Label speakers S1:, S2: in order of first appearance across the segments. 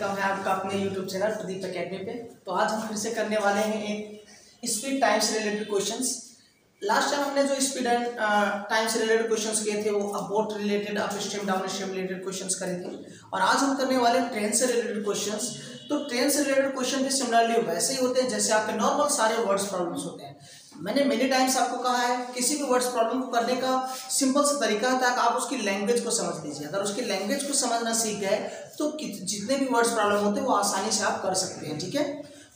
S1: Welcome है आपका अपने यूट्यूब चैनल प्रदीप एकेडमी पे। तो आज हम फिर से करने वाले हैं एक स्पीड टाइम से रिलेटेड क्वेश्चंस। लास्ट टाइम हमने जो स्पीड एंड टाइम से रिलेटेड क्वेश्चंस किए थे वो about related, up stream down stream related questions करे थे, और आज हम करने वाले ट्रेन से रिलेटेड क्वेश्चंस। तो ट्रेन से रिलेटेड क्वेश्चन भी सिमिलरली वैसे ही होते हैं जैसे आपके नॉर्मल सारे वर्ड्स प्रॉब्लम्स होते हैं। मैंने मेनी टाइम्स आपको कहा है किसी भी वर्ड्स प्रॉब्लम को करने का सिंपल सा तरीका होता है कि आप उसकी लैंग्वेज को समझ लीजिए। अगर उसकी लैंग्वेज को समझना सीख गए तो जितने भी वर्ड्स प्रॉब्लम होते हैं वो आसानी से आप कर सकते हैं। ठीक है,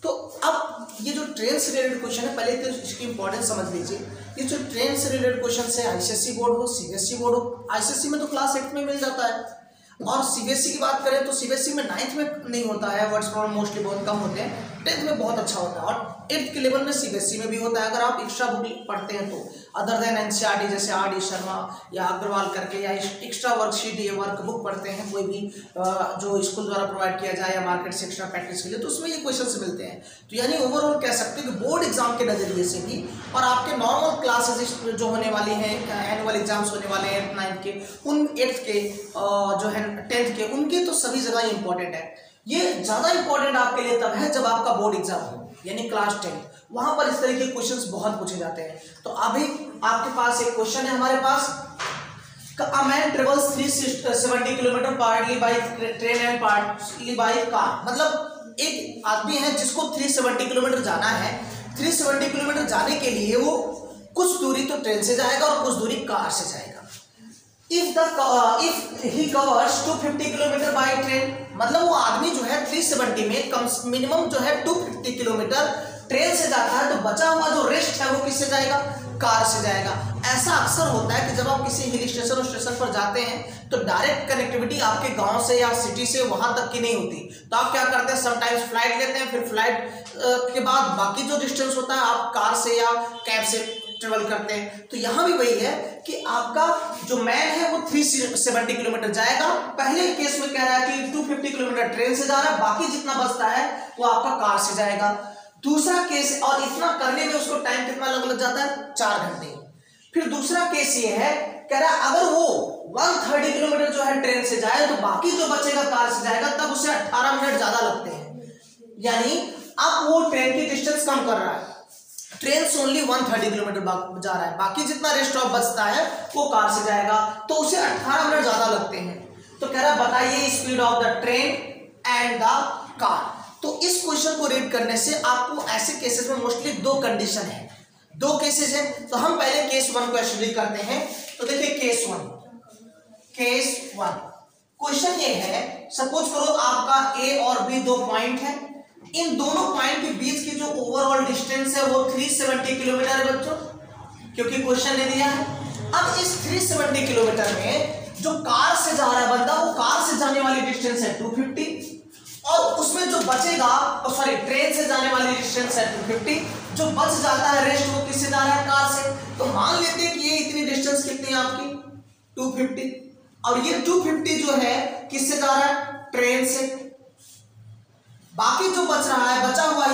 S1: तो अब ये जो ट्रेन से रिलेटेड क्वेश्चन है, पहले तो इसकी इंपॉर्टेंस समझ लीजिए। ये जो ट्रेन से रिलेटेड क्वेश्चन है, आईसीएसई बोर्ड हो, सीबीएसई बोर्ड हो, आईसीएसई में तो क्लास 8 में मिल जाता है, और सीबीएसई की बात करें तो सीबीएसई में 9th में नहीं होता है, वर्ड्स प्रॉब्लम मोस्टली बहुत कम होते हैं, 10th में बहुत अच्छा होता है, और 8th के लेवल में सीबीएसई में भी होता है। अगर आप एक्स्ट्रा बुक पढ़ते हैं तो अदर देन एनसीईआरटी जैसे आर.डी. शर्मा या अग्रवाल करके, या एक्स्ट्रा वर्कशीट या वर्क बुक पढ़ते हैं कोई भी जो स्कूल द्वारा प्रोवाइड किया जाए या मार्केट से एक्स्ट्रा प्रैक्टिस के लिए, तो उसमें ये क्वेश्चन मिलते हैं। तो यानी ओवरऑल कह सकते हैं कि बोर्ड एग्जाम के नजरिए से भी और आपके नॉर्मल क्लासेस जो होने वाली हैं, एनुअल एग्जाम्स होने वाले हैं 9th के, उन 8th के जो है 10th के, उनके तो सभी जगह इंपॉर्टेंट है। ये ज्यादा इंपॉर्टेंट आपके लिए तब है जब आपका बोर्ड एग्जाम हो, यानी क्लास 10, वहां पर इस तरह के क्वेश्चंस बहुत पूछे जाते हैं। तो अभी आपके पास एक क्वेश्चन है हमारे पास, a man travels 370 kilometre partly by train and partly by car. मतलब एक आदमी है जिसको 370 किलोमीटर जाना है। 370 किलोमीटर जाने के लिए वो कुछ दूरी तो ट्रेन से जाएगा और कुछ दूरी कार से जाएगा। if he covers 250 kilometre by train, मतलब वो आदमी जो है 370 में कम मिनिमम जो है 250 किलोमीटर ट्रेन से जाता है, तो बचा हुआ जो रेस्ट है वो किससे जाएगा? कार से जाएगा। ऐसा अक्सर होता है कि जब आप किसी हिल स्टेशन और स्टेशन पर जाते हैं तो डायरेक्ट कनेक्टिविटी आपके गांव से या सिटी से वहां तक की नहीं होती, तो आप क्या करते हैं, समटाइम्स फ्लाइट लेते हैं, फिर फ्लाइट के बाद बाकी जो डिस्टेंस होता है आप कार से या कैब से ट्रेवल करते हैं। तो यहाँ भी वही है कि आपका जो मैन है वो 370 किलोमीटर जाएगा। पहले केस में कह रहा है कि 250 किलोमीटर ट्रेन से जा रहा है, बाकी जितना बचता है वो आपका कार से जाएगा। दूसरा केस, और इतना करने में उसको टाइम कितना लग जाता है? 4 घंटे। फिर दूसरा केस ये है, कह रहा है अगर वो 130 किलोमीटर जो है ट्रेन से जाए तो बाकी जो बचेगा कार से जाएगा, तब उसे 18 मिनट ज्यादा लगते हैं। यानी अब वो ट्रेन की डिस्टेंस कम कर रहा है, ट्रेन से ओनली 130 किलोमीटर जा रहा है, बाकी जितना रेस्ट ऑफ बचता है वो कार से जाएगा, तो उसे 18 मिनट ज्यादा लगते हैं। तो कह रहा है बताइए speed of the train and the car. तो इस क्वेश्चन को रीड करने से आपको ऐसे केसेस में मोस्टली 2 कंडीशन है, 2 केसेस है। तो हम पहले केस 1 को स्टडी करते हैं। तो देखिए केस 1 क्वेश्चन ये है, सपोज करो आपका ए और बी 2 पॉइंट है, इन दोनों पॉइंट के बीच की जो ओवरऑल डिस्टेंस है वो 370 किलोमीटर है बच्चों, क्योंकि क्वेश्चन ने दिया है। अब इस 370 किलोमीटर में जो कार से जा रहा है बंदा, वो कार से जाने वाली डिस्टेंस है 250, और उसमें जो बचेगा, सॉरी ट्रेन से जाने वाली डिस्टेंस है 250, जो बच जाता है रेस्ट वो किससे जा रहा है? कार से। तो मान लेते हैं कि ये इतनी डिस्टेंस कितनी है आपकी? 250, और ये 250 जो है किससे जा रहा है? ट्रेन से। बाकी जो बच रहा है, बचा हुआ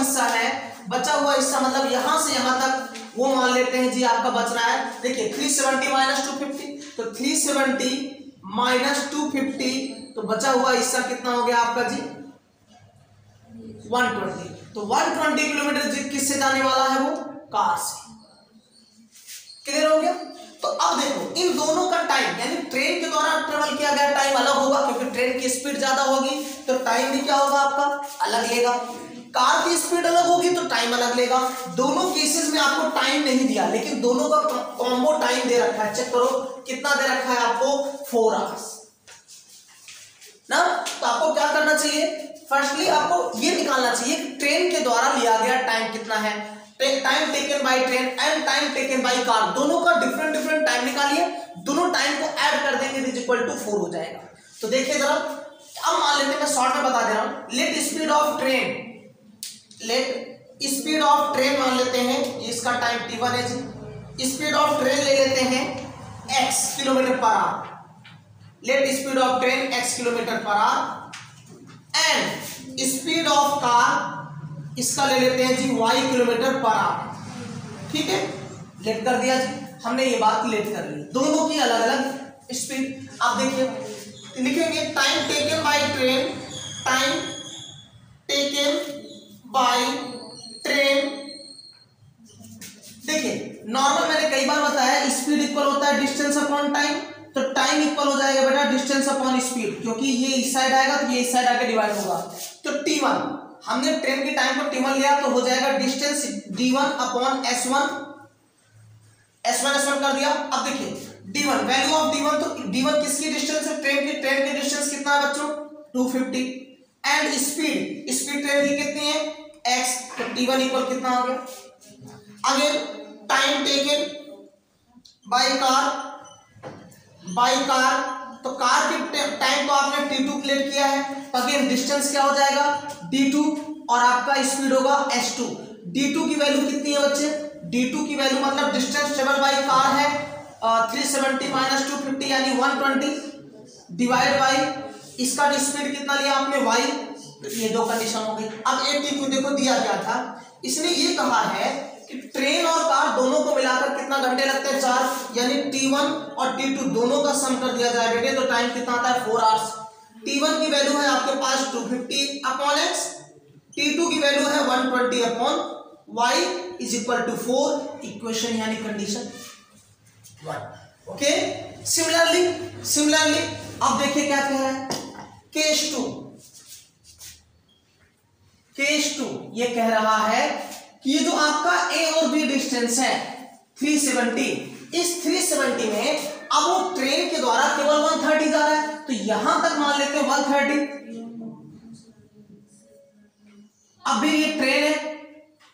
S1: हिस्सा मतलब यहां से यहां तक, वो मान लेते हैं जी आपका बच रहा है। देखिए 370 माइनस 250, तो 370 माइनस 250, तो बचा हुआ हिस्सा कितना हो गया आपका जी? 120। तो 120 किलोमीटर किससे जाने वाला है? वो कार से। क्लियर हो गया? तो अब देखो इन दोनों का टाइम, यानी ट्रेन के द्वारा ट्रेवल किया गया टाइम अलग होगा, क्योंकि ट्रेन की स्पीड ज्यादा होगी तो टाइम भी क्या होगा आपका? अलग लेगा। कार की स्पीड अलग होगी तो टाइम अलग लेगा। दोनों केसेस में आपको टाइम नहीं दिया, लेकिन दोनों का कॉम्बो टाइम दे रखा है। चेक करो कितना दे रखा है आपको? 4 आवर्स ना। तो आपको क्या करना चाहिए? फर्स्टली आपको ये निकालना चाहिए कि ट्रेन के द्वारा लिया गया टाइम कितना है, time taken by train and time taken by car, दोनों का डिफरेंट टाइम निकालिए, दोनों टाइम को ऐड कर देंगे इज इक्वल टू 4 हो जाएगा। तो देखिए जरा, अब मान लेते हैं, मैं शॉर्ट में बता दे रहा हूं, लेट स्पीड ऑफ ट्रेन मान लेते हैं, इसका टाइम t1 है जी। स्पीड ऑफ ट्रेन ले लेते हैं x kilometre per our, late speed of train x kilometre per our, and speed of car इसका ले लेते हैं जी y किलोमीटर पर आवर। ठीक है, लेट कर दिया जी, हमने ये बात लेट कर ली, दोनों की अलग अलग स्पीड। आप देखिए लिखेंगे time taken by train, time taken by train. देखिए नॉर्मल मैंने कई बार बताया स्पीड इक्वल होता है डिस्टेंस अपॉन टाइम, तो टाइम इक्वल हो जाएगा बेटा डिस्टेंस अपॉन स्पीड, क्योंकि ये इस साइड आएगा तो ये इस साइड आके डिवाइड होगा। तो T1 हमने ट्रेन की टाइम को T1 लिया तो हो जाएगा डिस्टेंस D1 अपॉन S1 कर दिया। अब देखिए D1 वैल्यू ऑफ D1, तो D1 किसकी डिस्टेंस है? ट्रेन की डिस्टेंस कितना है बच्चों? 250। एंड स्पीड ट्रेन की कितनी है? x, तो T1 इक्वल कितना आ गया? Again time taken by car, तो कार की टाइम को आपने T2 प्लेट किया है, अगेन डिस्टेंस क्या हो जाएगा? D2 और आपका स्पीड होगा S2। D2 की वैल्यू कितनी है बच्चे? D2 की वैल्यू मतलब डिस्टेंस ट्रेवल बाय कार है 370 माइनस 250 यानी 120 डिवाइड बाय इसका स्पीड कितना लिया आपने? y। ये दो कंडीशन हो गई। अब AT को देखो दिया क्या था, इसने ये कहा है कि ट्रेन और कार दोनों को मिलाकर कितना घंटे लगते हैं? 4, यानी T1 और T2 दोनों का सम कर दिया जाए बेटे तो टाइम कितना आता है? 4 आवर्स। T1 की वैल्यू है आपके पास 250 अपॉन x, T2 की वैल्यू है 120 upon y is equal to 4, equation यानी कंडीशन 1। ओके, सिमिलरली अब देखिए क्या कह रहा है केस टू ये कह रहा है कि ये जो आपका A और B डिस्टेंस है 370, इस 370 में अब वो ट्रेन के द्वारा केवल 130 जा रहा है, तो यहां तक मान लेते हैं 130। अब भी ये ट्रेन है,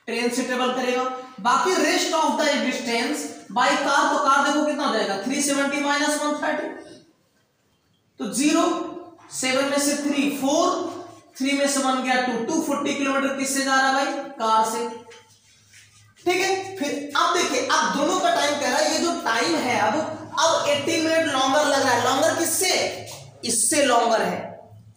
S1: ट्रेन से ट्रेवल करेगा, बाकी rest of the distance by car, तो कार देखो कितना हो जाएगा? 370 माइनस 130, तो 0, 7 में से 3 4, 3 में से 1 गया 2, 240 किलोमीटर किससे जा रहा है भाई? कार से। ठीक है, फिर अब देखिए अब दोनों का टाइम कह रहा है, ये जो टाइम है अब 18 मिनट लॉन्गर लग रहा है। लॉन्गर किससे? इससे लॉन्गर है।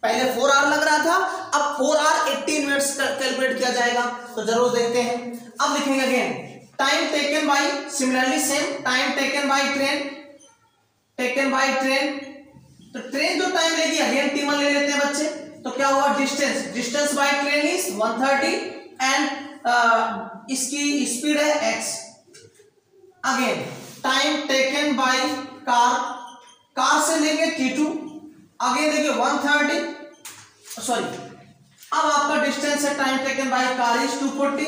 S1: पहले 4 आवर लग रहा था, अब 4 आवर 18 मिनट्स कैलकुलेट किया जाएगा, तो जरूर देखते हैं। अब लिखेंगे again time taken by, similarly same time taken by train, तो ट्रेन जो टाइम लेगी अगेन T1 ले लेते हैं बच्चे, तो क्या हुआ? Distance by train is 130 and इसकी स्पीड है x। Again time taken by car से लेंगे T2, अगेन देखिए 130 सॉरी, अब आपका डिस्टेंस है time taken by car is 240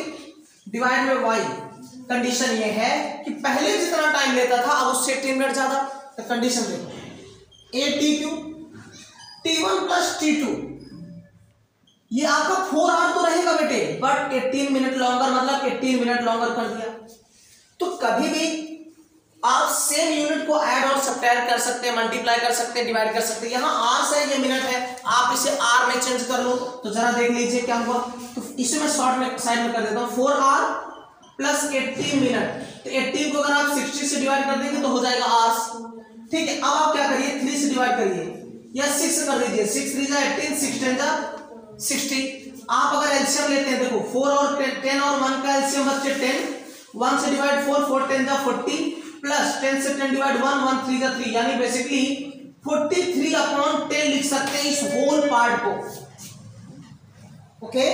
S1: divide by y। Condition ये है कि पहले जितना टाइम लेता था अब उससे 18 मिनट ज्यादा, तो कंडीशन देखो ATQ T1 प्लस T2 ये आपका 4 आवर तो रहेगा बेटे, बट 18 मिनट लॉन्गर, मतलब 18 मिनट लॉन्गर कर दिया। तो कभी भी आप सेम यूनिट को ऐड और सब्ट्रैक्ट कर सकते हैं, मल्टीप्लाई कर सकते हैं, डिवाइड कर सकते हैं। यहाँ आवर्स है, ये मिनट है, आप इसे आर में चेंज कर लो, तो जरा देख लीजिए क्या हुआ। तो इसे मैं शॉर्ट में साइड में कर देता हूँ, 4 आवर प्लस 80 मिनट, तो 80 को अगर आप 60 से डिवाइड कर देंगे तो हो जाएगा आवर्स। ठीक है, अब आप क्या करिए 3 से डिवाइड करिए या 6 से कर दीजिए, 6 3 जा 18, 6 10 जा 60। आप अगर एलसीएम लेते हैं देखो 4 और 10 और 1 का एलसीएम बच्चे 10, 1 से डिवाइड 4, 4 10 जा 40 प्लस 10 से 10 डिवाइड 1, 1 3 जा 3, यानी बेसिकली 43 अपॉन 10 लिख सकते हैं इस होल पार्ट को। ओके,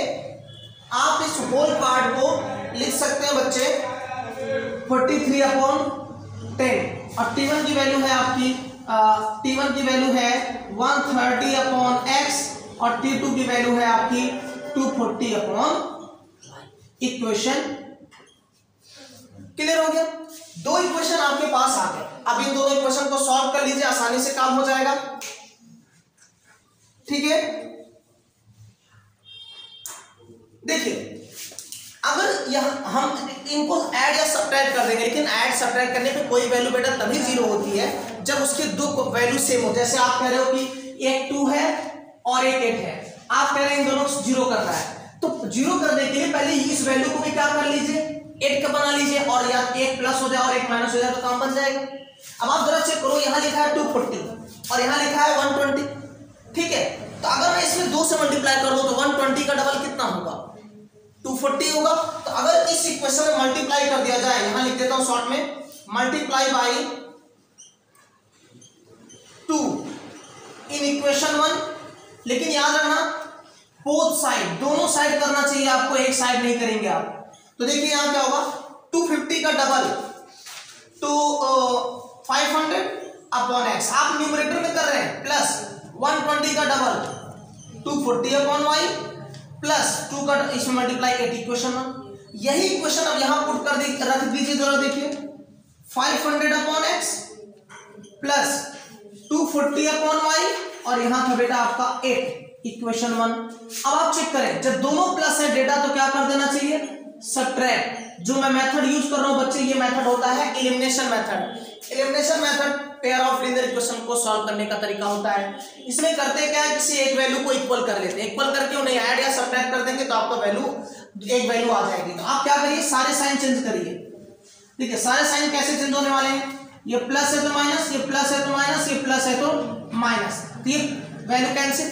S1: आप इस होल पार्ट को लिख सकते हैं बच्चे 43 अपॉन 10, और T1 की वैल्यू है आपकी T1 की वैल्यू है 130 अपॉन x और T2 की वैल्यू है आपकी 240 अपॉन। इक्वेशन क्लियर हो गया? दो इक्वेशन आपके पास आ गए, अब इन दोनों इक्वेशन को सॉल्व कर लीजिए, आसानी से काम हो जाएगा। ठीक है, देखिए अगर यह हम इनको ऐड या सब्ट्रैक्ट कर देंगे, लेकिन ऐड सब्ट्रैक्ट करने पे कोई वैल्यू बेटा तभी जीरो होती है जब उसके दो वैल्यू सेम हो। जैसे आप कह रहे हो कि एक 2 है और एक 8 है, आप कह रहे हैं इन दोनों को जीरो करना है, तो जीरो करने के लिए पहले इस वैल्यू को भी क्या कर लीजिए 8 का बना लीजिए, और या 1 प्लस हो जाए और 1 माइनस हो जाए तो काम बन जाएगा। अब आप जरा चेक करो, यहाँ लिखा है 240 और यहाँ लिखा है 120। ठीक है, तो अगर मैं इसमें 2 से मल्टीप्लाई कर दूं तो 120 का डबल कितना होगा? 240 होगा। तो अगर इस इक्वेशन में मल्टीप्लाई कर दिया जाए, यहां लिख देता हूं शॉर्ट में, मल्टीप्लाई बाय 2 इन इक्वेशन 1, लेकिन याद रखना बोथ साइड, दोनों साइड करना चाहिए आपको, एक साइड नहीं करेंगे आप। तो देखिए यहां क्या होगा, 250 का डबल तो 500 अपॉन एक्स, आप न्यूमरेटर में कर रहे हैं, प्लस 120 का डबल 240 अपॉन वाई, प्लस 2 का इसमें मल्टीप्लाई 80, इक्वेशन 1। यही इक्वेशन अब यहां पुट कर रख दीजिए, जरा देखिए 500 upon x plus 240 upon y, और यहां था बेटा आपका 8, इक्वेशन 1। अब आप चेक करें, जब दोनों प्लस है डेटा तो क्या कर देना चाहिए, सब्ट्रैक्ट। जो मैं मेथड यूज कर रहा हूं बच्चे, ये मेथड होता है elimination method. Elimination method pair of linear equation को सॉल्व करने का तरीका होता है। इसमें करते क्या है, किसी एक वैल्यू को इक्वल कर लेते हैं, इक्वल करके उन्हें ऐड या सब्ट्रैक्ट कर देंगे तो आपका वैल्यू, एक वैल्यू आ जाएगी। तो आप क्या करिए, सारे साइन चेंज करिए। ठीक है, सारे साइन कैसे चेंज होने वाले हैं, ये प्लस है तो माइनस, ये प्लस है तो माइनस, ये प्लस है तो माइनस, तो ये वैल्यू कैंसिल।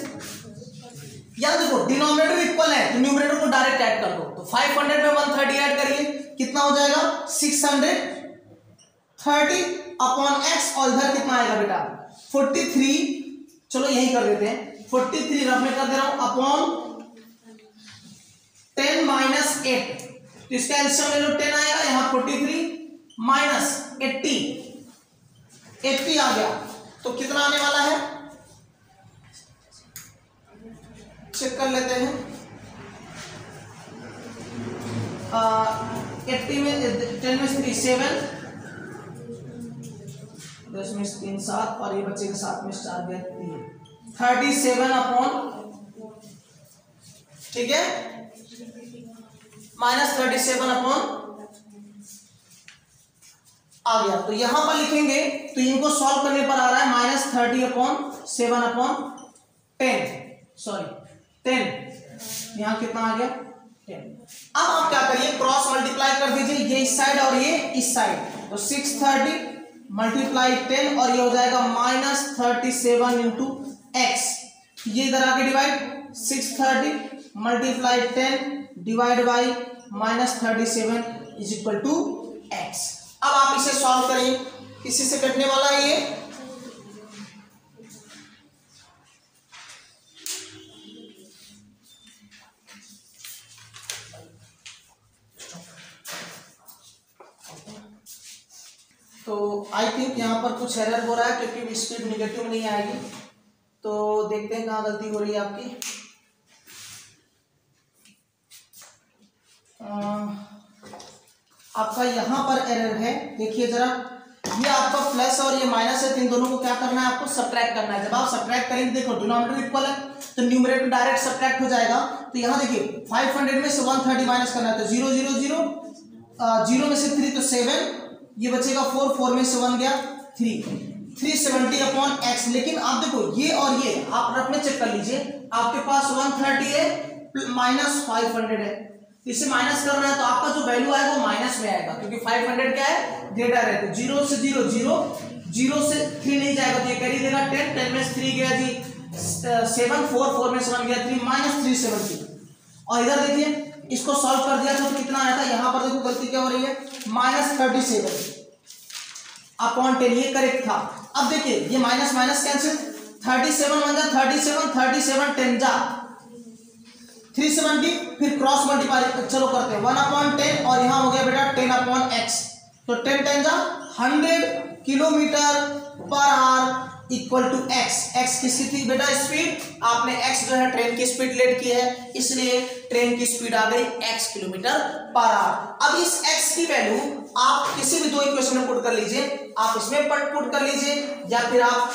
S1: या देखो डिनोमिनेटर इक्वल है तो न्यूमरेटर को डायरेक्ट ऐड कर दो, तो 500 में 130 ऐड करिए, कितना हो जाएगा 630 अपॉन एक्स, और इधर कितना आएगा बेटा 43, चलो यही कर देते हैं 43 रफ में कर दे रहा हूं, अपॉन 10 माइनस 8, तो इसका एलसीएम ले लो 10 आएगा, यहां 43 माइनस 80 आ गया, तो कितना आने वाला है, चेक कर लेते हैं। 80 में 10 में 3 7, 10 में 3 7, और ये बच्चे के साथ में 4 गया 37 अपॉन, ठीक है, माइनस 37 अपॉन आ गया। तो यहां पर लिखेंगे तो इनको सॉल्व करने पर आ रहा है माइनस 30 अपॉन 7 अपॉन 10, सॉरी 10, यहां कितना आ गया 10। अब आप क्या करिए, क्रॉस मल्टीप्लाई कर दीजिए, ये इस साइड और ये इस साइड, तो 630 मल्टीप्लाई 10, और ये हो जाएगा माइनस 37 इंटू एक्स, ये इधर आके divide, 630 multiply 10 divide by minus 37 is equal to x. अब आप इसे सॉल्व करिए, किसी से कटने वाला है ये, तो आई थिंक यहाँ पर कुछ एरर हो रहा है क्योंकि स्पीड निगेटिव नहीं आएगी, तो देखते हैं कहाँ गलती हो रही है आपकी। आपका यहाँ पर एरर है, देखिए जरा, ये आपका प्लस और ये माइनस है, तो इन दोनों को क्या करना है, आपको सब्ट्रैक्ट करना है। जब आप सब्ट्रैक्ट करेंगे, देखो डिनोमिनेटर इक्वल है तो न्यूमरेटर डायरेक्ट सब्ट्रैक्ट हो जाएगा। तो यहाँ देखिए 500 में से 130 माइनस करना है, तो 0 0 0, 0 में से 3 तो 7, ये बचेगा 4, 4 में से 1 गया 3, 370 अपॉन एक्स। लेकिन आप देखो ये और ये आप रफ में चेक कर लीजिए, आपके पास 130 है माइनस 500 है, इसे माइनस करना है तो आपका जो वैल्यू आएगा वो माइनस में आएगा, क्योंकि 500 क्या है, ग्रेटर है, तो 0 से 0 0, 0 से 3 नहीं जाएगा तो ये कैरी देगा 10, 10 में से 3 गया जी 7, 4, 4 में से 1 गया 3, माइनस 370। और इधर देखिए इसको सॉल्व कर दिया था तो कितना आया था, यहां पर देखो गलती क्या हो रही है, माइनस 37 अपॉन 10, ये करेक्ट था। अब देखिए ये माइनस माइनस कैंसिल, 37 बन जा 37, 37 10 जा 370, फिर क्रॉस मल्टीप्लाई चलो करते हैं 1 अपॉन 10, और यहाँ हो गया बेटा 10 अपॉन एक्स, तो 10 10 जा 100 kilometre per hour equal to x. X किसकी थी बेटा स्पीड, आपने एक्स जो है ट्रेन की स्पीड लेट की है, इसलिए ट्रेन की स्पीड आ गई x किलोमीटर पर आवर। अब इस x की वैल्यू आप किसी भी दो इक्वेशन में पुट कर लीजिए, आप इसमें पुट कर लीजिए या फिर आप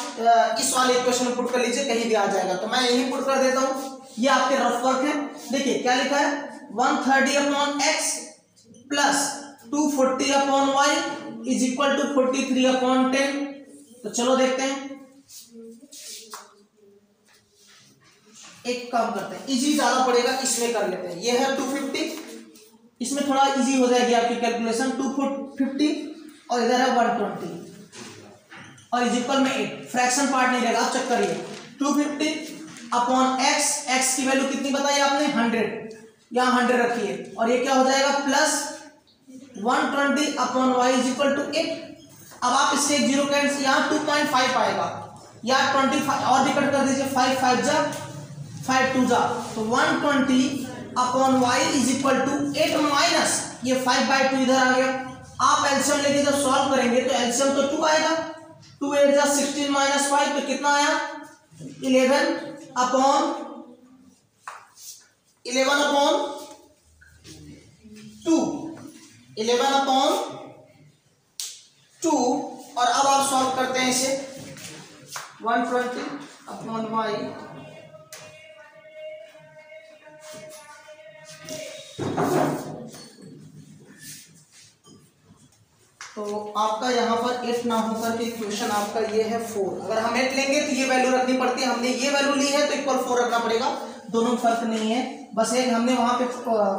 S1: इस वाले इक्वेशन में पुट कर लीजिए, कहीं भी आ जाएगा। तो मैं यही पुट कर देता हूं, ये आपके रफ वर्क है। देखिए क्या लिखा है, 130 upon x plus 240 upon y is equal to 43 upon 10। तो चलो देखते हैं, एक काम करते हैं, इजी ज्यादा पड़ेगा इसमें कर लेते हैं। ये है 250, इसमें थोड़ा इजी हो जाएगी आपकी कैलकुलेशन, 250 और इधर है 120 और इज इक्वल में 8, फ्रैक्शन पार्ट नहीं रहेगा। आप चेक करिए 250 अपॉन एक्स, एक्स की वैल्यू कितनी बताई आपने 100, यहाँ 100 रखिए, और ये क्या हो जाएगा plus 120 upon y is equal to 8। अब आप इससे 0 कैंसिल, यहाँ 2.5 आएगा, या 25 और भी कट कर दीजिए, 5 5 जा 5 2 जा तो 120 upon y is equal to 8 minus ये 5/2 इधर आ गया। आप एलसीएम लेके जब सॉल्व करेंगे तो एलसीएम तो 2 आएगा, 2 8 जा 16 माइनस 5 तो कितना आया 11 अपॉन 2 और अब आप सॉल्व करते हैं इसे 120 अपॉन y तो आपका यहाँ पर 8 ना होकर के इक्वेशन आपका ये है 4। अगर हम 8 लेंगे तो ये वैल्यू रखनी पड़ती है, हमने ये वैल्यू ली है तो इक्वल 4 रखना पड़ेगा, दोनों फर्क नहीं है, बस एक हमने वहां पे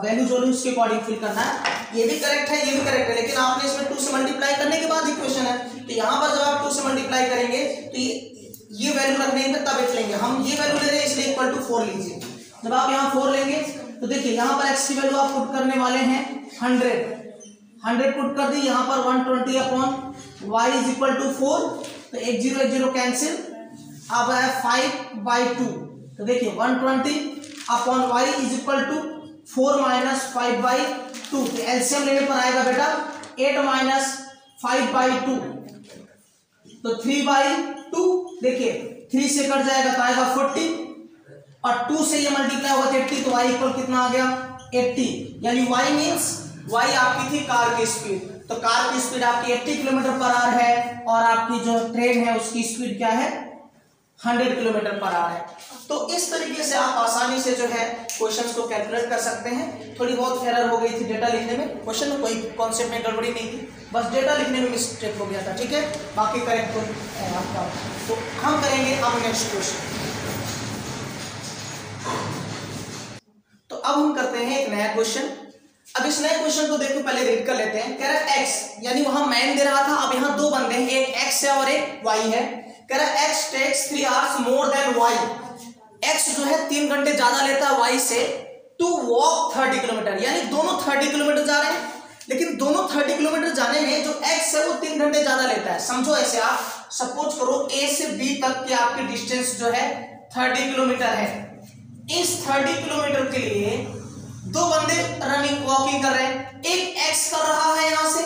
S1: वैल्यू जो ली उसके अकॉर्डिंग फिल करना है। ये भी करेक्ट है, ये भी करेक्ट है, लेकिन आपने इसमें 2 से मल्टीप्लाई करने के बाद इक्वेशन है, तो यहाँ पर जब आप 2 से मल्टीप्लाई करेंगे तो ये वैल्यू रखने में तब 8 लेंगे, हम ये वैल्यू ले रहे हैं इसलिए इक्वल टू 4 लीजिए। जब आप यहाँ 4 लेंगे तो देखिए यहाँ पर x की वैल्यू आप पुट करने वाले हैं 100 पुट कर दी, यहाँ पर 120 upon y is equal to 4 तो 1 0 कैंसिल, अब है 5/2 तो देखिए 120 upon y is equal to 4 minus 5/2 तो एलसीएम लेने पर आएगा बेटा 8 माइनस 5/2 तो 3/2 देखिए 3 से कट जाएगा तो आएगा 40 और 2 से ये मल्टीप्लाई होगा 80 तो y इक्वल कितना आ गया 80, यानी y मींस y आपकी थी कार की स्पीड, तो कार की स्पीड आपकी 80 किलोमीटर पर आवर है और आपकी जो ट्रेन है उसकी स्पीड क्या है 100 किलोमीटर पर आवर है। तो इस तरीके से आप आसानी से जो है क्वेश्चंस को कैलकुलेट कर सकते हैं। थोड़ी बहुत एरर हो गई थी डेटा लिखने में, क्वेश्चन में कोई कॉन्सेप्ट में गड़बड़ी नहीं थी, बस डेटा लिखने में मिस्टेक हो गया था, ठीक है, बाकी करेक्ट है आपका। तो हम करेंगे अब नेक्स्ट क्वेश्चन। तो अब हम करते हैं एक नया क्वेश्चन। अब इस नए क्वेश्चन को देखो, पहले रीड कर लेते हैं। कह रहा है x, यानी वहां मैन दे रहा था, अब यहाँ दो बंदे हैं, एक x है और एक y है। कह रहा है x takes 3 hours more than y, x जो है 3 घंटे ज्यादा लेता है y से, टू वॉक 30 किलोमीटर, यानी दोनों 30 किलोमीटर जा रहे हैं, लेकिन दोनों 30 किलोमीटर जाने में जो x है वो 3 घंटे ज्यादा लेता है। समझो ऐसे, आप सपोज करो a से b तक की आपकी डिस्टेंस जो है 30 किलोमीटर है। इस 30 किलोमीटर के लिए दो बंदे रनिंग वॉकिंग कर रहे हैं, एक x कर रहा है यहां से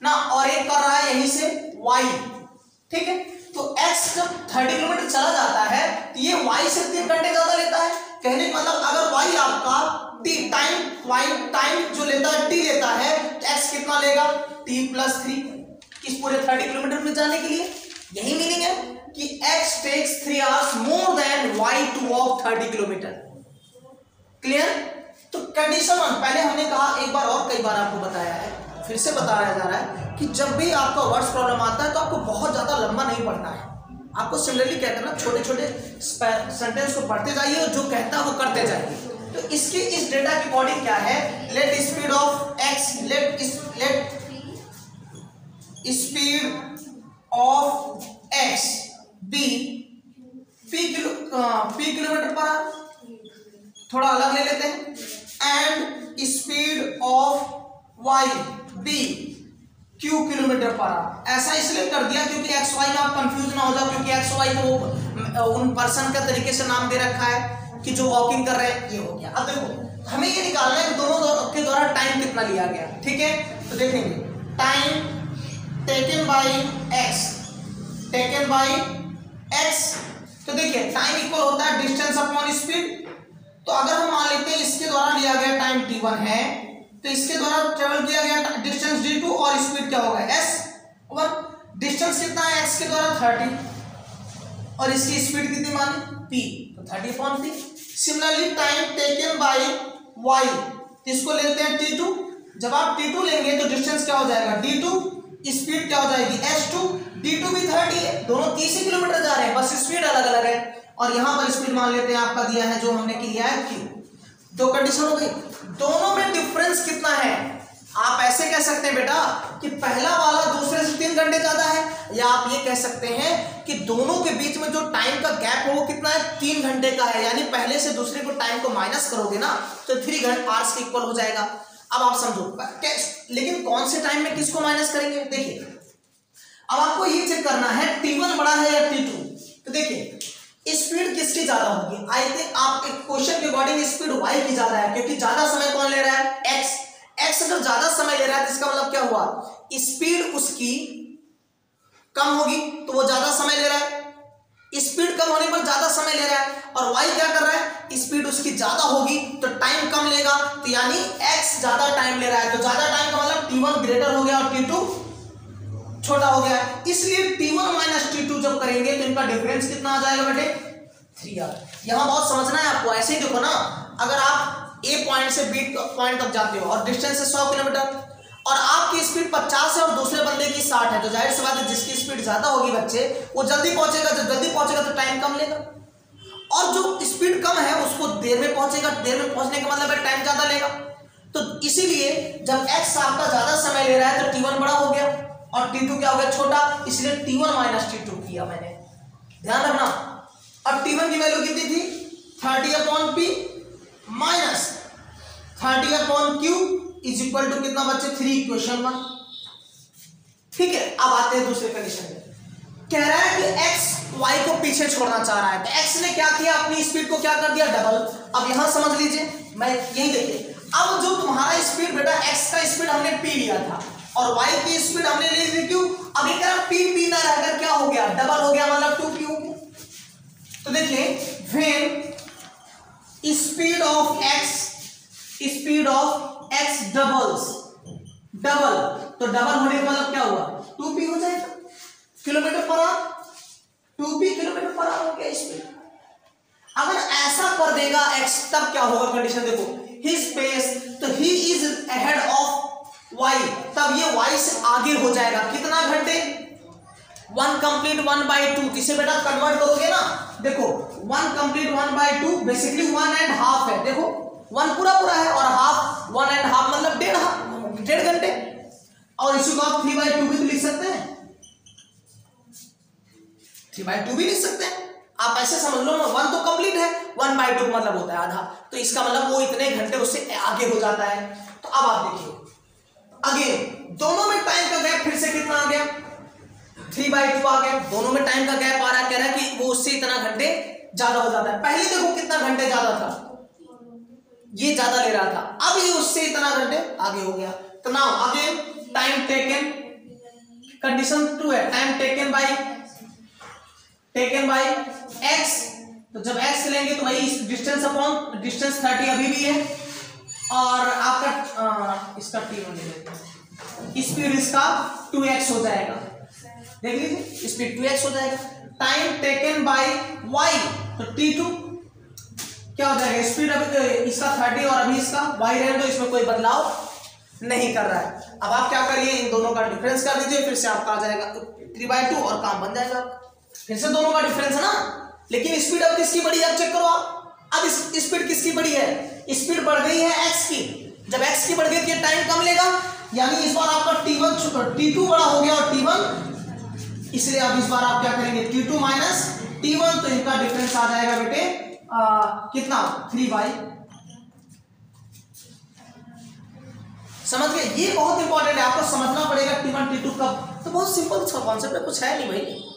S1: ना और एक कर रहा है यहीं से y, ठीक है। तो x जब 30 किलोमीटर चला जाता है तो ये y से 3 घंटे ज्यादा लेता है। कहने का मतलब अगर y आपका टाइम जो लेता है t लेता है, तो x कितना लेगा t+3 किस पूरे 30 किलोमीटर में जाने के लिए। यही मीनिंग है कि x takes 3 hours more than y to walk 30 kilometre. Clear? तो कंडीशन 1 पहले हमने कहा, एक बार और कई बार आपको बताया है, फिर से बताया जा रहा है कि जब भी आपका वर्ड्स प्रॉब्लम आता है तो आपको बहुत ज्यादा लंबा नहीं पढ़ना है, आपको सिमिलरली क्या करना, छोटे छोटे सेंटेंस को पढ़ते जाइए और जो कहता है वो करते जाइए। तो इसके इस डेटा के अकॉर्डिंग क्या है, let speed of x, let speed of x be p kilometre per hour, थोड़ा अलग ले लेते हैं, and speed of y b q kilometre per hour. ऐसा इसलिए कर दिया क्योंकि x y में आप कंफ्यूज ना हो जाओ, क्योंकि x y को उन पर्सन का तरीके से नाम दे रखा है कि जो वॉकिंग कर रहे हैं, ये हो गया। अब देखो हमें ये निकालना है कि दोनों के द्वारा टाइम कितना लिया गया, ठीक है। तो देखेंगे टाइम टेकन बाय x, तो देखिए टाइम इक्वल होता है डिस्टेंस अपॉन स्पीड। तो अगर हम मान लेते हैं इसके द्वारा लिया गया टाइम t1 है, तो इसके द्वारा ट्रेवल किया गया डिस्टेंस d2 और स्पीड क्या होगा s। डिस्टेंस कितना है x के द्वारा 30 और इसकी स्पीड कितनी मानी p, तो 30/p। Similarly time taken by y, इसको लेते हैं t2। जब आप t2 लेंगे तो डिस्टेंस क्या हो जाएगा d2, स्पीड क्या हो जाएगी s2। d2 भी 30 है, दोनों 30 किलोमीटर जा रहे हैं, बस स्पीड अलग अलग है। और यहां पर स्पीड मान लेते हैं आपका दिया है जो हमने किया है q। दो कंडीशन हो गई, दोनों में डिफरेंस कितना है। आप ऐसे कह सकते हैं बेटा कि पहला वाला दूसरे से 3 घंटे ज्यादा है, या आप ये कह सकते हैं कि दोनों के बीच में जो टाइम का गैप है वो कितना है 3 घंटे का है, यानी पहले से दूसरे को टाइम को माइनस करोगे ना तो 3 आवर्स के इक्वल हो जाएगा। अब आप समझो लेकिन कौन से टाइम में किसको माइनस करेंगे। देखिए अब आपको ये चेक करना है t1 बड़ा है या t2। तो देखिए स्पीड किसकी ज्यादा होगी? आई थिंक आपके क्वेश्चन के अकॉर्डिंग स्पीड वाई की ज्यादा है, क्योंकि ज्यादा समय कौन ले रहा है? एक्स। एक्स अगर ज्यादा समय ले रहा है तो इसका मतलब क्या हुआ? स्पीड उसकी कम होगी, तो वो ज्यादा समय ले रहा है। स्पीड कम होने पर ज्यादा समय ले रहा है, और वाई क्या कर रहा है? स्पीड उसकी ज्यादा होगी तो टाइम कम लेगा, तो यानी एक्स ज्यादा टाइम ले रहा है, तो ज्यादा टाइम का मतलब t1 ग्रेटर हो गया और t2 छोटा हो गया। इसलिए t1 माइनस t2 जब करेंगे तो इनका डिफरेंस कितना आ जाएगा बेटे? 3r। यहां बहुत समझना है आपको। ऐसे ही देखो ना, अगर आप ए पॉइंट से बी पॉइंट तक जाते हो और डिस्टेंस है 100 किलोमीटर और आपकी स्पीड 50 है और दूसरे बंदे की 60 है, तो जाहिर सी बात है जिसकी स्पीड ज्यादा होगी बच्चे वो जल्दी पहुंचेगा, जब जल्दी पहुंचेगा तो टाइम कम लेगा, और जो स्पीड कम है उसको देर में पहुंचेगा, देर में पहुंचने का मतलब है टाइम ज्यादा लेगा। तो इसीलिए जब x आपका ज्यादा समय ले रहा है तो t1 बड़ा हो गया और t2 क्या हो गया? छोटा, इसलिए t1 माइनस t2 किया मैंने, ध्यान रखना। अब t1 की वैल्यू कितनी थी? 30/p minus 30/q is equal to कितना बच्चे? 3 क्वेश्चन 1। ठीक है, अब आते हैं दूसरे कंडीशन में। कह रहा है कि x y को पीछे छोड़ना चाह रहा है, तो x ने क्या किया? अपनी स्पीड को क्या कर दिया? डबल। अब यहां समझ लीजिए, मैं यही देखिए, अब जो तुम्हारा स्पीड बेटा x का स्पीड हमने p लिया था और y की स्पीड हमने ले ली क्यों? अब ये कह रहा p ना रहकर क्या हो गया? डबल हो गया, मतलब 2p हो गया। तो देखिए, when speed of x doubles, double, तो डबल होने का मतलब क्या हुआ? 2p हो जाएगा kilometre per our, 2p kilometre per our हो गया स्पीड। अगर ऐसा कर देगा x तब क्या होगा? कंडीशन देखो, his pace, तो he is ahead of y, तब ये y से आगे हो जाएगा। कितना घंटे? 1 कंप्लीट 1/2। इसे बेटा कन्वर्ट करोगे ना, देखो 1 कंप्लीट 1/2 बेसिकली 1.5 है। देखो 1 पूरा पूरा है और हाफ 1.5 मतलब डेढ़ घंटे। और इसी को आप 3/2 भी तो लिख सकते हैं, 3/2 भी लिख सकते हैं। आप ऐसे समझ लो ना, 1 तो कंप्लीट है, 1/2 का मतलब होता है आधा, तो इसका मतलब वो इतने घंटे उससे आगे हो जाता है। तो अब आप देखिए, अगेन दोनों में टाइम का गैप फिर से कितना आ गया? 3/2 आ गया। दोनों में टाइम का गैप आ रहा है, कह रहा है कि वो उससे इतना घंटे ज्यादा हो जाता है। पहले देखो कितना घंटे ज्यादा था, ये ज्यादा ले रहा था, अब ये उससे इतना घंटे आगे हो गया। तो now again time taken, condition 2 है, टाइम टेकन बाय x, तो जब x लेंगे तो वही डिस्टेंस अपॉन डिस्टेंस 30 अभी भी है, और आपका इसका t1 ले लेते हैं, स्पीड इसका 2x हो जाएगा। देख लीजिए, स्पीड 2x हो जाएगा। टाइम टेकन बाय y, तो t2 क्या हो जाएगा? स्पीड अभी इसका 30 और अभी इसका y रहने दो, इसमें कोई बदलाव नहीं कर रहा है। अब आप क्या करिए, इन दोनों का डिफरेंस कर दीजिए, फिर से आपका आ जाएगा 3/2 और काम बन जाएगा। फिर से दोनों का डिफरेंस है ना, लेकिन स्पीड अब किसकी बड़ी है? अब चेक करो आप, अब स्पीड किसकी बड़ी है? स्पीड बढ़ गई है x की। जब x की बढ़ गई तो टाइम कम लेगा, यानी इस बार आपका t2 बड़ा हो गया और t1, इसलिए अब इस बार आप क्या करेंगे? t2 माइनस t1, तो इनका डिफरेंस आ जाएगा बेटे कितना? 3/। समझ गए? ये बहुत इंपॉर्टेंट है, आपको समझना पड़ेगा t1 t2 कब। तो बहुत सिंपल सा कॉन्सेप्ट है, कुछ है नहीं भाई।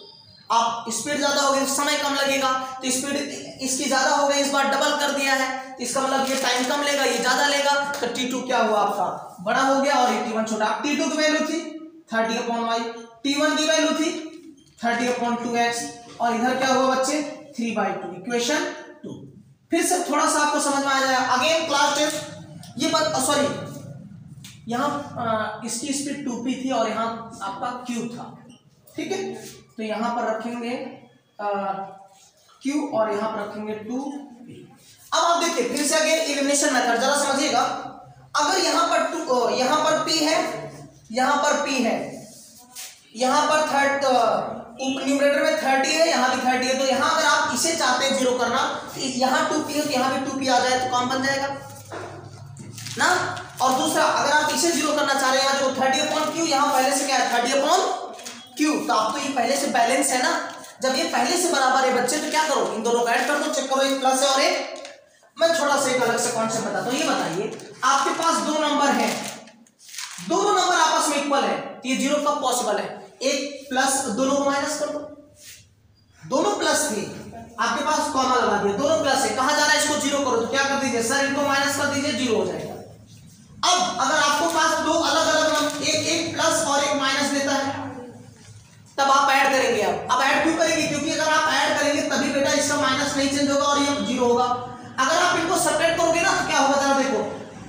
S1: आप स्पीड ज्यादा हो गई, समय कम लगेगा, तो स्पीड इसकी ज्यादा हो गई, इस बार डबल कर दिया है, तो इसका मतलब ये टाइम कम लेगा, ये ज्यादा लेगा, तो t2 क्या हुआ? आपका बड़ा हो गया और ये t1 छोटा। t2 की वैल्यू थी 30/y, t1 की वैल्यू थी 30/2x, और इधर क्या हुआ बच्चे? 3/2, इक्वेशन 2। फिर से थोड़ा सा आपको समझ में आ जाएगा। अगेन क्लास 10, ये बात सॉरी, यहाँ इसकी स्पीड 2p थी और यहाँ आपका q था, ठीक है, तो यहाँ पर रखेंगे q और यहाँ पर रखेंगे 2p। अब आप देखिए फिर से अगेन एलिमिनेशन मेथड, जरा समझिएगा। अगर यहाँ पर p है, यहाँ पर p है, यहाँ पर न्यूमरेटर में 30 है, यहाँ भी 30 है, तो यहाँ अगर आप इसे चाहते हैं 0 करना, यहाँ 2p है तो यहाँ भी 2p आ जाए तो काम बन जाएगा ना। और दूसरा, अगर आप इसे 0 करना चाह रहे हैं, जो 30/q, यहाँ पहले से क्या है? 30/q, तो आप तो ये पहले से बैलेंस है ना। जब ये पहले से बराबर है बच्चे, तो क्या करो? इन दोनों का ऐड कर दो, चेक करो, एक प्लस है और एक। मैं थोड़ा सा एक अलग से कॉन्सेप्ट बताता हूँ। ये बताइए, आपके पास 2 नंबर है, दोनों नंबर आपस में इक्वल है, तो ये 0 कब पॉसिबल है? एक प्लस दोनों को माइनस कर दो, दोनों प्लस थे, आपके पास कॉमा लगा दिया, दोनों प्लस है, कहा जा रहा है इसको जीरो करो, तो क्या कर दीजिए सर, इनको माइनस कर दीजिए, जीरो हो जाएगा। अब अगर आपको पास दो अलग अलग एक प्लस और एक माइनस देता है, तब आप ऐड करेंगे। अब ऐड क्यों करेंगे, क्योंकि अगर आप ऐड करेंगे तभी बेटा इसका माइनस नहीं चेंज होगा और ये जीरो होगा। अगर आप इनको सेपरेट करोगे ना तो क्या होगा, जरा देखो,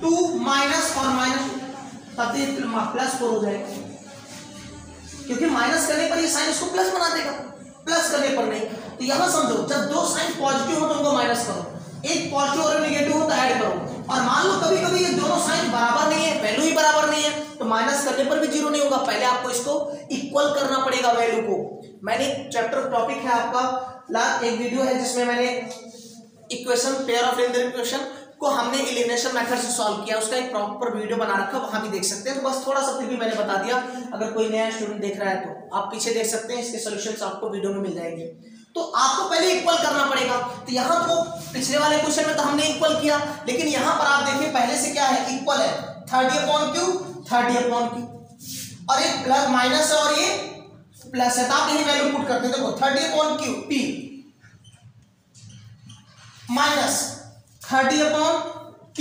S1: 2 माइनस और माइनस, तब ये प्लस 4 हो जाएगा, क्योंकि माइनस करने पर ये साइन इसको प्लस बना देगा, प्लस करने पर नहीं। तो यहां समझो, जब दो साइन पॉजिटिव हो तो उनको माइनस करो, एक पॉजिटिव और नेगेटिव हो तो ऐड करो। और मान लो कभी कभी ये दोनों साइन बराबर नहीं है, वैल्यू ही बराबर नहीं है, तो माइनस करने पर भी जीरो नहीं होगा, पहले आपको इसको इक्वल करना पड़ेगा वैल्यू को। मैंने चैप्टर टॉपिक है आपका, एक वीडियो है जिसमें मैंने equation, pair of linear equation को हमने एलिमिनेशन मेथड से सॉल्व किया, उसका एक प्रॉपर वीडियो बना रखा, वहां भी देख सकते हैं। तो बस थोड़ा सा फिर भी मैंने बता दिया, अगर कोई नया स्टूडेंट देख रहा है तो आप पीछे देख सकते हैं, इसके सॉल्यूशंस आपको वीडियो में मिल जाएंगे। तो आपको पहले इक्वल करना पड़ेगा। तो यहाँ तो पिछले वाले क्वेश्चन में तो हमने इक्वल किया, लेकिन यहाँ पर आप देखिए पहले से क्या है, इक्वल है, 30/q 30/q, और एक प्लस माइनस है और ये प्लस है, तो आप यही वैल्यू पुट करते हैं। देखो 30/q p minus 30/q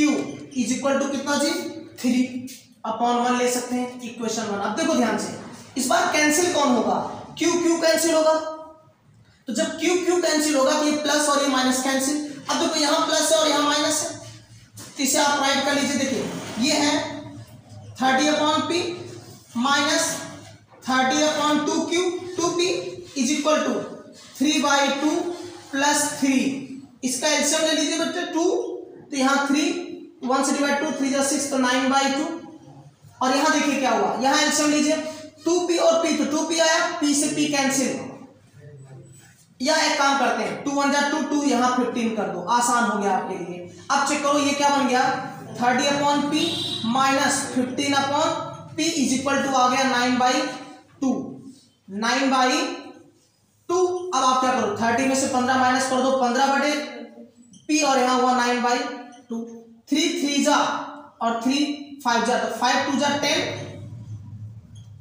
S1: is equal to कितना जी, 3/1 ले सकते हैं, इक्वेशन 1। अब देखो ध्यान से, इस बार कैंसिल कौन होगा, q कैंसिल होगा, तो जब q कैंसिल होगा तो ये प्लस और ये माइनस कैंसिल। अब देखो यहाँ प्लस है और यहाँ माइनस है, तो इसे आप राइट कर लीजिए। देखिए ये है 30/p minus 30/2q 2p is equal to 3/2 plus 3, इसका एलसीएम ले लीजिए बच्चे 2, तो यहाँ 3 1 से डिवाइड 2 3 6 तो 9/2, और यहाँ देखिए क्या हुआ, यहाँ एलसीएम लीजिए 2p और p, तो 2p आया, p से p कैंसिल, या एक काम करते हैं 2 1 2 2 यहाँ 15 कर दो, आसान हो गया आपके लिए। अब चेक करो ये क्या बन गया, 30/p minus 15/p is equal to आ गया 9/2, 9/2। अब आप क्या करो, 30 में से 15 माइनस कर दो, 15/p और यहाँ हुआ 9/2, 3 3 जा और 3 5 जा, तो 5 2 जा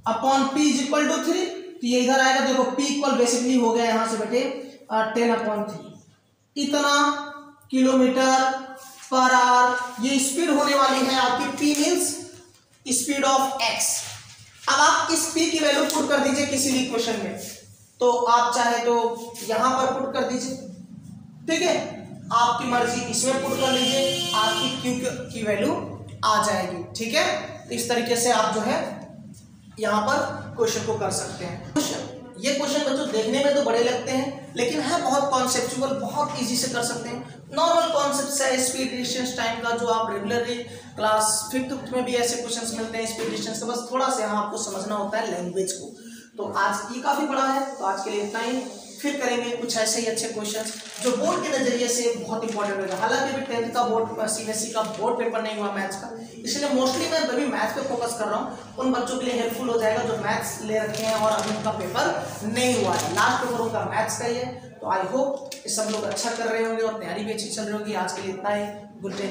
S1: 10/p इज इक्वल टू 3, तो ये इधर आएगा। देखो p इक्वल बेसिकली हो गया यहाँ से बेटे 10/3, इतना किलोमीटर पर आवर ये स्पीड होने वाली है आपकी, p means speed of x। अब आप इस p की वैल्यू पुट कर दीजिए किसी भी इक्वेशन में, तो आप चाहे तो यहां पर पुट कर दीजिए, ठीक है, आपकी मर्जी, इसमें पुट कर लीजिए, आपकी q की वैल्यू आ जाएगी, ठीक है। तो इस तरीके से आप जो है यहाँ पर क्वेश्चन को कर सकते हैं। ये क्वेश्चन बच्चों देखने में तो बड़े लगते हैं, लेकिन है बहुत कॉन्सेप्चुअल, बहुत इजी से कर सकते हैं। नॉर्मल कॉन्सेप्ट है स्पीड, डिस्टेंस, टाइम का, जो आप रेगुलरली क्लास 5th में भी ऐसे क्वेश्चंस मिलते हैं स्पीड, डिस्टेंस का, बस थोड़ा सा यहाँ आपको समझना होता है लैंग्वेज को। तो आज ये काफ़ी बड़ा है, तो आज के लिए इतना ही, फिर करेंगे कुछ ऐसे ही अच्छे क्वेश्चंस जो बोर्ड के नजरिए से बहुत इंपॉर्टेंट होगा। हालांकि अभी 10th का बोर्ड, सीबीएसई का बोर्ड पेपर नहीं हुआ मैथ्स का, इसलिए मोस्टली मैं अभी मैथ्स पे फोकस कर रहा हूँ, उन बच्चों के लिए हेल्पफुल हो जाएगा जो मैथ्स ले रखे हैं और अभी उनका पेपर नहीं हुआ है। लास्ट पेपर उनका मैथ्स का ही है, तो आई होप सब लोग अच्छा कर रहे होंगे और तैयारी भी अच्छी चल रही होगी। आज के लिए इतना ही, गुड डे।